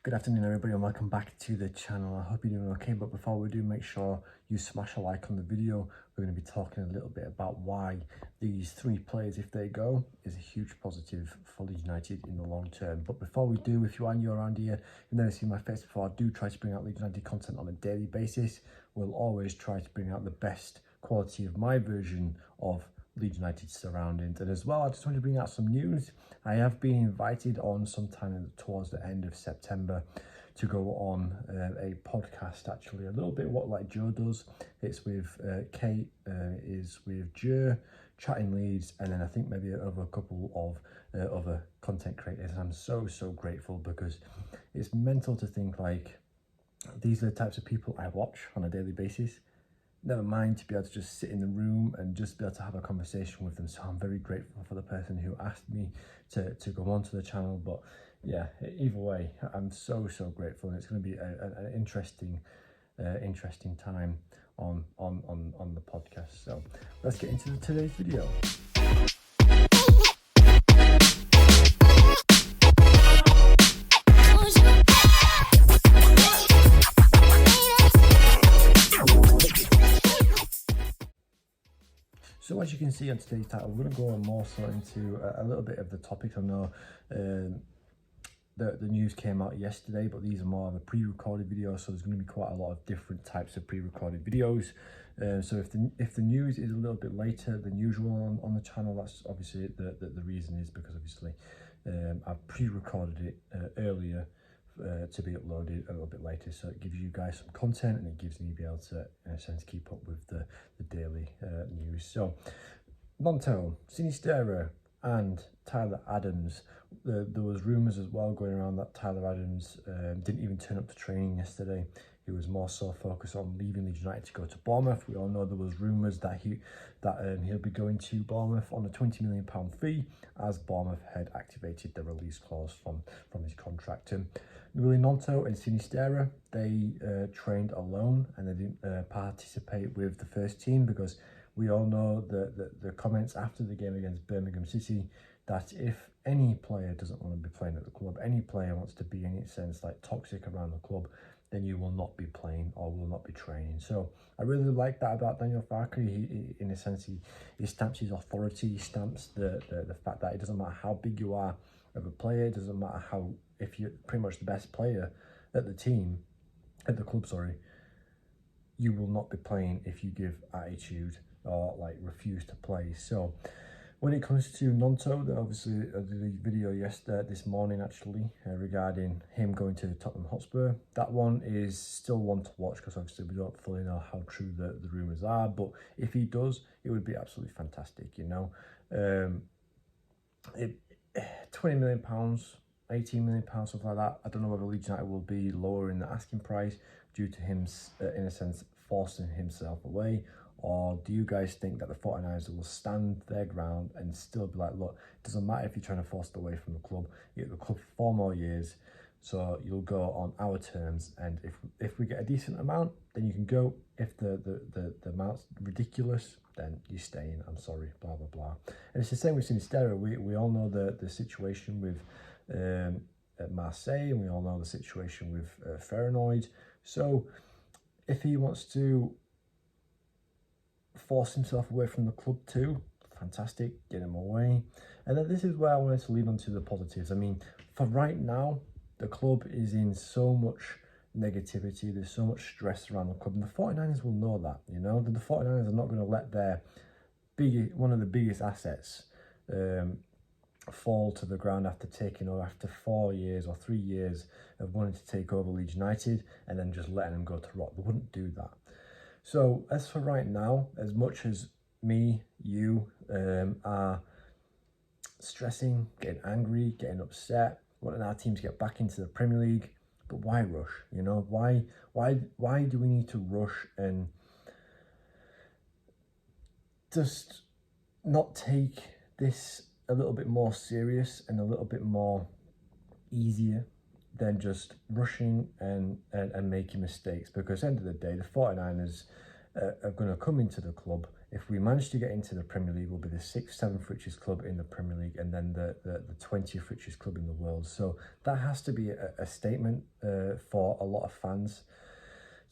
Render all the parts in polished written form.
Good afternoon everybody and welcome back to the channel. I hope you're doing okay, but before we do, make sure you smash a like on the video. We're going to be talking a little bit about why these three players, if they go, is a huge positive for Leeds United in the long term. But before we do, if you are new around here, you've never seen my face before, I do try to bring out Leeds United content on a daily basis. We'll always try to bring out the best quality of my version of Leeds United surroundings. And as well, I just want to bring out some news. I have been invited on sometime towards the end of September to go on a podcast, actually a little bit what like Joe does. It's with Kate, is with Joe, chatting Leeds, and then I think maybe over a couple of other content creators. I'm so grateful because it's mental to think like these are the types of people I watch on a daily basis. Never mind to be able to just sit in the room and just be able to have a conversation with them. So I'm very grateful for the person who asked me to go onto the channel. But yeah, either way, I'm so grateful, and it's going to be an interesting time on the podcast. So let's get into today's video. So as you can see on today's title, we're going to go more so into a little bit of the topics. I know the news came out yesterday, but these are more of a pre-recorded video, so there's going to be quite a lot of different types of pre-recorded videos. So if the news is a little bit later than usual on the channel, that's obviously the reason is because obviously I've pre-recorded it earlier to be uploaded a little bit later, so it gives you guys some content and it gives me be able to, in a sense, keep up with the daily news. So Gnonto, Sini and Tyler Adams, there was rumours as well going around that Tyler Adams didn't even turn up to training yesterday. He was more so focused on leaving Leeds United to go to Bournemouth. We all know there was rumours that he'll be going to Bournemouth on a £20 million fee, as Bournemouth had activated the release clause from his contract. Gnonto and Sini, they trained alone and they didn't participate with the first team, because we all know the comments after the game against Birmingham City, that if any player doesn't want to be playing at the club, any player wants to be in a sense like toxic around the club, then you will not be playing or will not be training. So I really like that about Daniel Farke. He in a sense, he stamps his authority, he stamps the fact that it doesn't matter how big you are of a player, it doesn't matter how, if you're pretty much the best player at the club, you will not be playing if you give attitude or like refuse to play. So when it comes to Gnonto, obviously I did a video this morning actually regarding him going to Tottenham Hotspur. That one is still one to watch, because obviously we don't fully know how true the rumours are, but if he does, it would be absolutely fantastic, you know. £20 million, £18 million, something like that. I don't know whether Leeds United will be lower in the asking price due to him, in a sense, forcing himself away. Or do you guys think that the 49ers will stand their ground and still be like, look, it doesn't matter if you're trying to force it away from the club, you're at the club for 4 more years, so you'll go on our terms, and if we get a decent amount, then you can go. If the amount's ridiculous, then you're staying. I'm sorry, blah blah blah. And it's the same with Sini. We all know the situation with at Marseille, and we all know the situation with Ferranoid. So if he wants to force himself away from the club too, fantastic, get him away. And then this is where I wanted to lead on to the positives. I mean, for right now, the club is in so much negativity, there's so much stress around the club, and the 49ers will know that, you know. The 49ers are not going to let their one of the biggest assets fall to the ground after taking over, after 4 years or 3 years of wanting to take over Leeds United and then just letting them go to rot. They wouldn't do that. So as for right now, as much as me, you are stressing, getting angry, getting upset, wanting our team to get back into the Premier League, but why rush? You know, why do we need to rush and just not take this a little bit more serious and a little bit more easier than just rushing and making mistakes? Because at the end of the day, the 49ers are going to come into the club if we manage to get into the Premier League, we'll be the 6th, 7th richest club in the Premier League, and then the 20th richest club in the world. So that has to be a statement for a lot of fans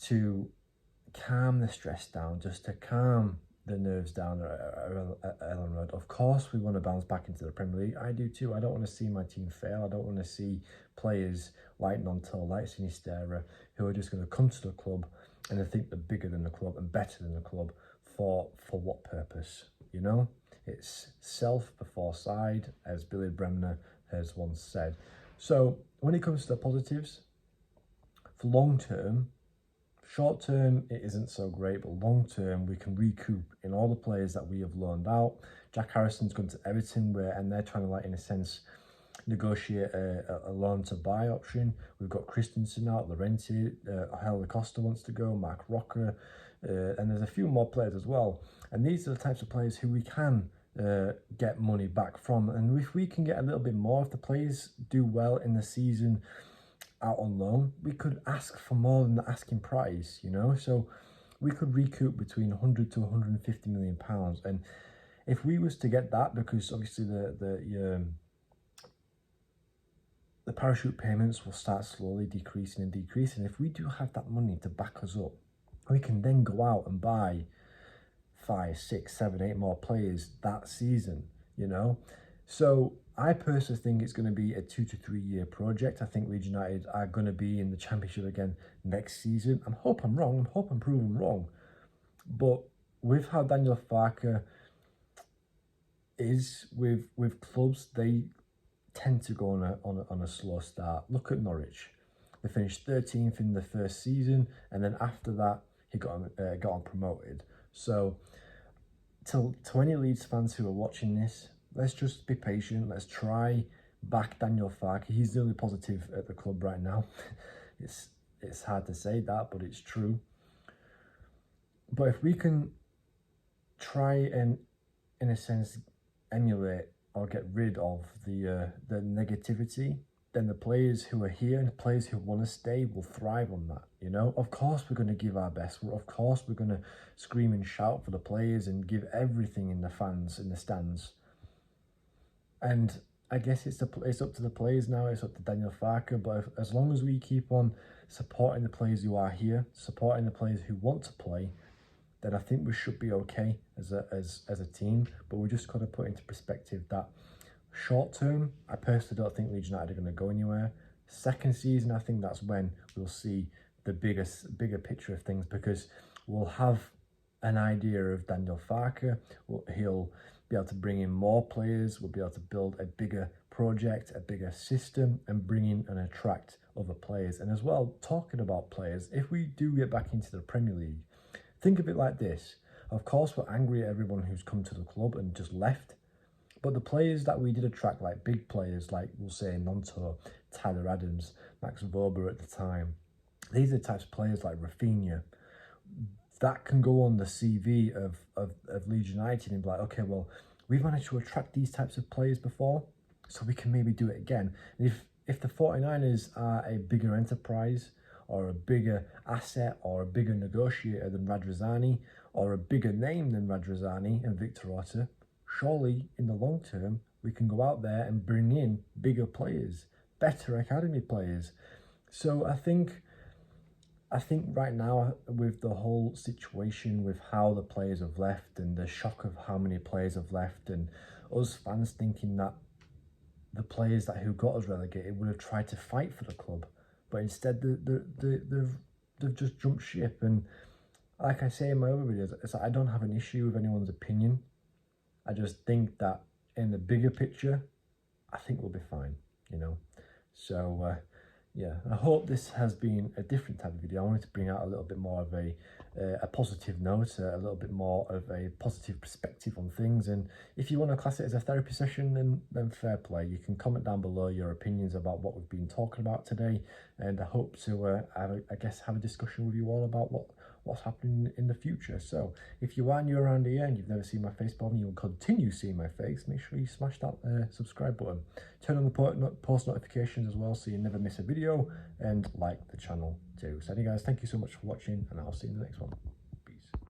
to calm the stress down, just to calm the nerves down at Ellen Road. Of course, we want to bounce back into the Premier League. I do too. I don't want to see my team fail. I don't want to see players like Gnonto, like Sini, who are just going to come to the club and they think they're bigger than the club and better than the club. For what purpose? You know, it's self before side, as Billy Bremner has once said. So when it comes to the positives, for long term, short term it isn't so great, but long term we can recoup in all the players that we have loaned out. Jack Harrison's gone to Everton, and they're trying to, like, in a sense, negotiate a loan to buy option. We've got Christensen out, Laurenti, Helder Costa wants to go, Mark Rocker, and there's a few more players as well. And these are the types of players who we can get money back from. And if we can get a little bit more, if the players do well in the season out on loan, we could ask for more than the asking price, you know. So we could recoup between 100 to 150 million pounds. And if we was to get that, because obviously the parachute payments will start slowly decreasing and decreasing. If we do have that money to back us up, we can then go out and buy 5, 6, 7, 8 more players that season, you know. So I personally think it's going to be a 2 to 3 year project. I think Leeds United are going to be in the Championship again next season. I hope I'm wrong. I hope I'm proven wrong. But with how Daniel Farke is with clubs, they tend to go on a slow start. Look at Norwich. They finished 13th in the first season, and then after that he got on promoted. So to any Leeds fans who are watching this, let's just be patient. Let's try back Daniel Farke. He's the only positive at the club right now. It's hard to say that, but it's true. But if we can try and, in a sense, emulate or get rid of the negativity, then the players who are here and the players who want to stay will thrive on that, you know. Of course we're going to give our best. Of course we're going to scream and shout for the players and give everything in the fans, in the stands. And I guess it's up to the players now. It's up to Daniel Farke. But as long as we keep on supporting the players who are here, supporting the players who want to play, then I think we should be okay as a team. But we just got to put into perspective that short term, I personally don't think Leeds United are going to go anywhere. Second season, I think that's when we'll see the bigger picture of things, because we'll have an idea of Daniel Farke. He'll be able to bring in more players. We'll be able to build a bigger project, a bigger system, and bring in and attract other players. And as well, talking about players, if we do get back into the Premier League, think of it like this. Of course, we're angry at everyone who's come to the club and just left. But the players that we did attract, like big players, like we'll say Gnonto, Tyler Adams, Max Vober at the time, these are the types of players like Rafinha that can go on the CV of Leeds United and be like, okay, well, we've managed to attract these types of players before, so we can maybe do it again. And if the 49ers are a bigger enterprise or a bigger asset or a bigger negotiator than Radrizzani or a bigger name than Radrizzani and Victor Orta, surely in the long term we can go out there and bring in bigger players, better academy players. So I think right now, with the whole situation with how the players have left and the shock of how many players have left, and us fans thinking that the players who got us relegated would have tried to fight for the club, but instead they've just jumped ship. And like I say in my other videos, it's like I don't have an issue with anyone's opinion. I just think that in the bigger picture, I think we'll be fine, you know. So yeah, I hope this has been a different type of video. I wanted to bring out a little bit more of a positive note, a little bit more of a positive perspective on things. And if you want to class it as a therapy session, then fair play. You can comment down below your opinions about what we've been talking about today. And I hope to, have a discussion with you all about what's happening in the future. So if you are new around here and you've never seen my face before and you'll continue seeing my face, make sure you smash that subscribe button. Turn on the post notifications as well so you never miss a video, and like the channel too. So anyway guys, thank you so much for watching, and I'll see you in the next one.